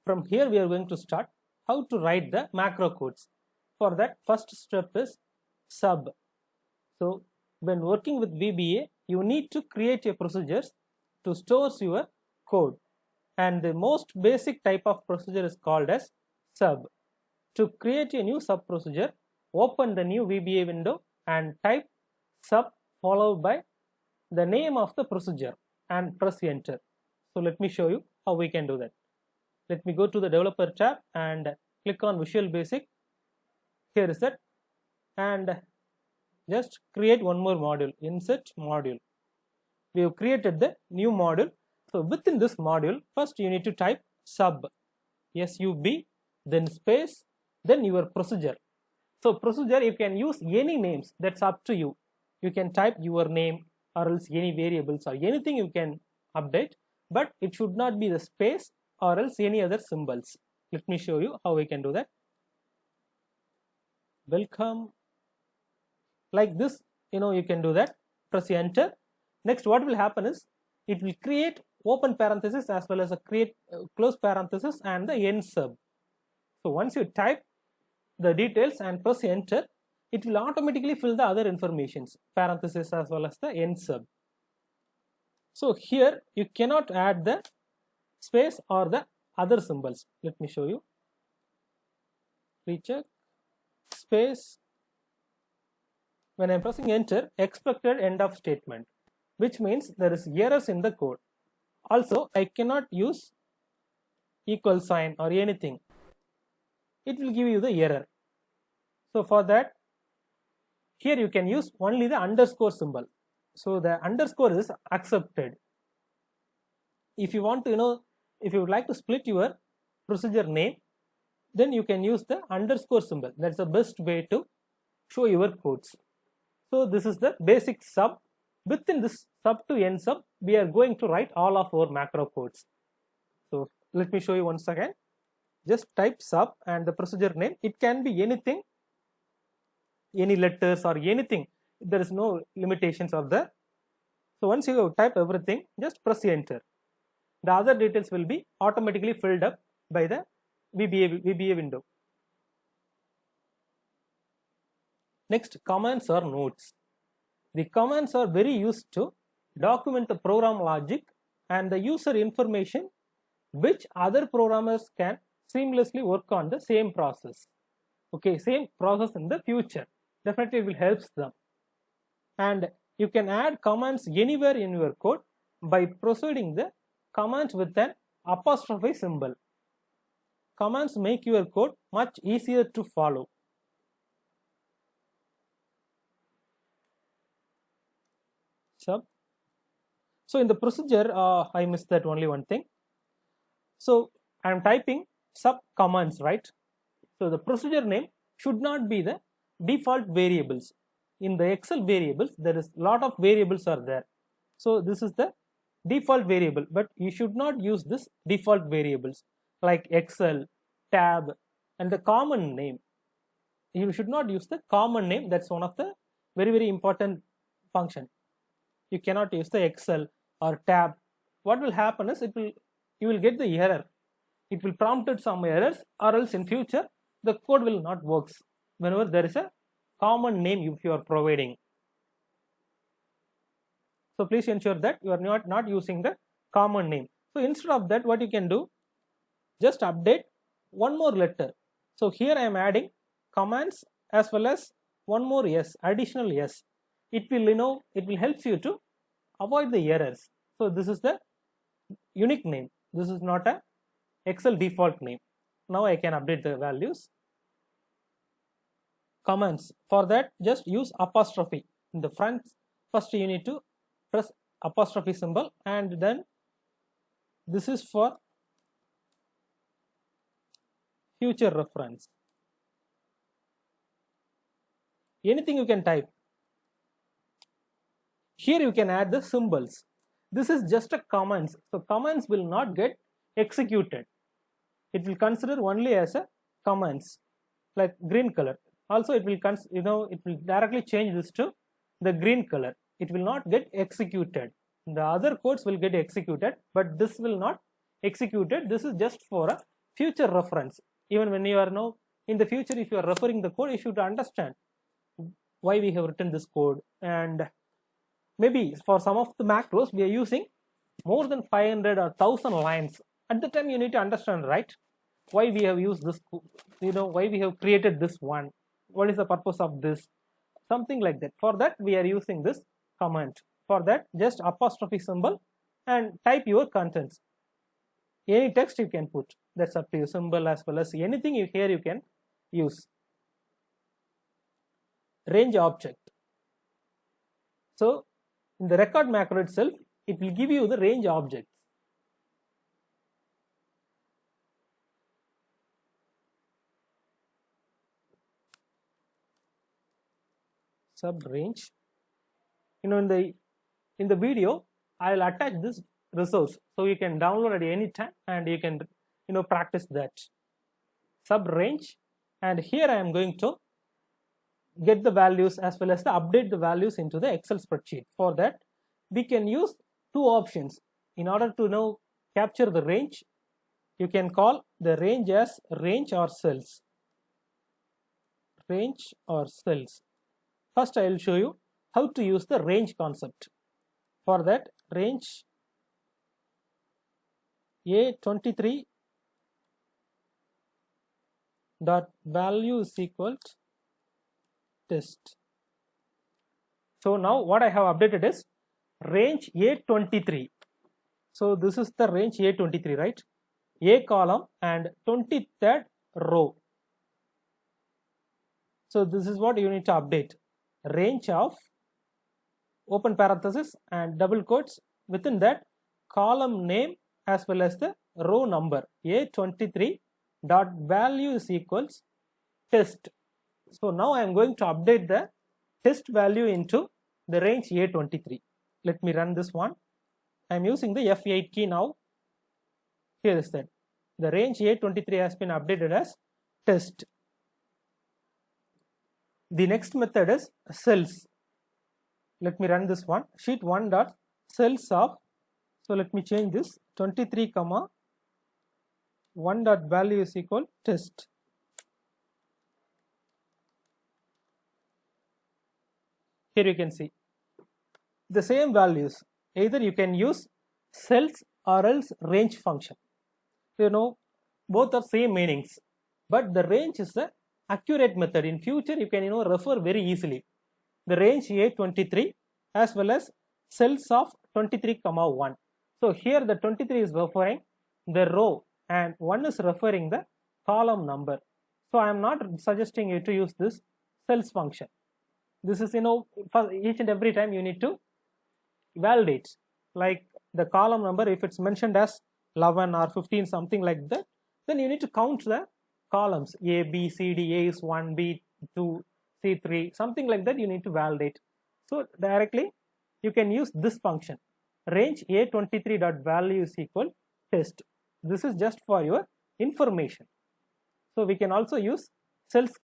from here we are going to start how to write the macro codes. For that, first step is sub. So when working with VBA, you need to create a procedures to store your code, and the most basic type of procedure is called as sub. To create a new sub procedure, open the new VBA window and type sub followed by the name of the procedure and press enter. So let me show you how we can do that. Let me go to the developer tab and click on Visual Basic. Here is it, and just create one more module, insert module. We have created the new module. So within this module, first you need to type sub, S-U-B, then space, then your procedure. So procedure, you can use any names, that's up to you. You can type your name or else any variables or anything you can update, but it should not be the space or else any other symbols. Let me show you how we can do that. Welcome, like this, you can do that. Press enter. Next, what will happen is it will create open parenthesis as well as a create close parenthesis and the end sub. So once you type the details and press enter, it will automatically fill the other informations, parenthesis as well as the end sub. So here you cannot add the space or the other symbols. Let me show you. Recheck, space. When I am pressing enter, expected end of statement, which means there is errors in the code. Also, I cannot use equal sign or anything. It will give you the error. So for that, here you can use only the underscore symbol. So the underscore is accepted. If you want to, if you would like to split your procedure name, then you can use the underscore symbol. That's the best way to show your codes. So this is the basic sub. Within this sub to end sub, we are going to write all of our macro codes. So let me show you once again. Just type sub and the procedure name. It can be anything, any letters or anything. There is no limitations of the. So once you type everything, just press enter. The other details will be automatically filled up by the VBA window. Next, commands or notes. The commands are very used to document the program logic and the user information which other programmers can seamlessly work on the same process. Okay, same process in the future. Definitely it will help them. And you can add commands anywhere in your code by proceeding the commands with an apostrophe symbol. Commands make your code much easier to follow. Sub. So in the procedure, I missed that only one thing. So I am typing sub commands, right? So the procedure name should not be the default variables. In the Excel variables, there is a lot of variables are there. So this is the default variable, but you should not use this default variables like Excel, tab, and the common name. You should not use the common name. That's one of the very important function. You cannot use the Excel or tab. What will happen is you will get the error. It will prompt some errors, or else in future the code will not work whenever there is a common name if you are providing. So please ensure that you are not using the common name. So instead of that, what you can do, just update one more letter. So here I am adding commands as well as one more S, additional S. It will it will help you to avoid the errors. So this is the unique name. This is not a Excel default name. Now I can update the values. Commands, for that just use apostrophe in the front. First you need to press apostrophe symbol, and then this is for future reference. Anything you can type. Here you can add the symbols. This is just a commands. So commands will not get executed. It will consider only as a commands, like green color. Also it will it will directly change this to the green color. It will not get executed. The other codes will get executed, but this will not executed. This is just for a future reference. Even when you are now in the future, if you are referring the code, you should understand why we have written this code. And maybe for some of the macros, we are using more than 500 or 1000 lines. At the time, you need to understand, right? Why we have used this, why we have created this one. What is the purpose of this? Something like that. For that, we are using this command. For that, just apostrophe symbol and type your contents. Any text you can put. That's up to you. Symbol as well as anything here you can use. Range object. So in the record macro itself, it will give you the range objects. Sub range. In the video, I'll attach this resource, so you can download at any time and you can practice that. Sub range, and here I am going to get the values as well as update the values into the Excel spreadsheet. For that, we can use two options. In order to capture the range, you can call the range as range or cells. Range or cells. First, I will show you how to use the range concept. For that, range A23 dot value is equal to test. So now what I have updated is range A23. So this is the range A23, right? A column and 23rd row. So this is what you need to update. Range of open parenthesis and double quotes, within that column name as well as the row number. A23 dot value is equals test. So now I am going to update the test value into the range A23. Let me run this one. I am using the F8 key now. Here is that. The range A23 has been updated as test. The next method is cells. Let me run this one. Sheet 1 dot cells of, so let me change this, 23 comma 1 dot value is equal test. Here you can see the same values. Either you can use cells or else range function. Both are same meanings, but the range is the accurate method. In future, you can refer very easily. The range A23 as well as cells of 23 comma 1. So here the 23 is referring the row and 1 is referring the column number. So I am not suggesting you to use this cells function. This is for each and every time you need to validate, like the column number, if it's mentioned as 11 or 15, something like that, then you need to count the columns A, B, C, D. A is 1, B 2, C 3, something like that. You need to validate. So directly you can use this function, range A23 dot value is equal test. This is just for your information. So we can also use cells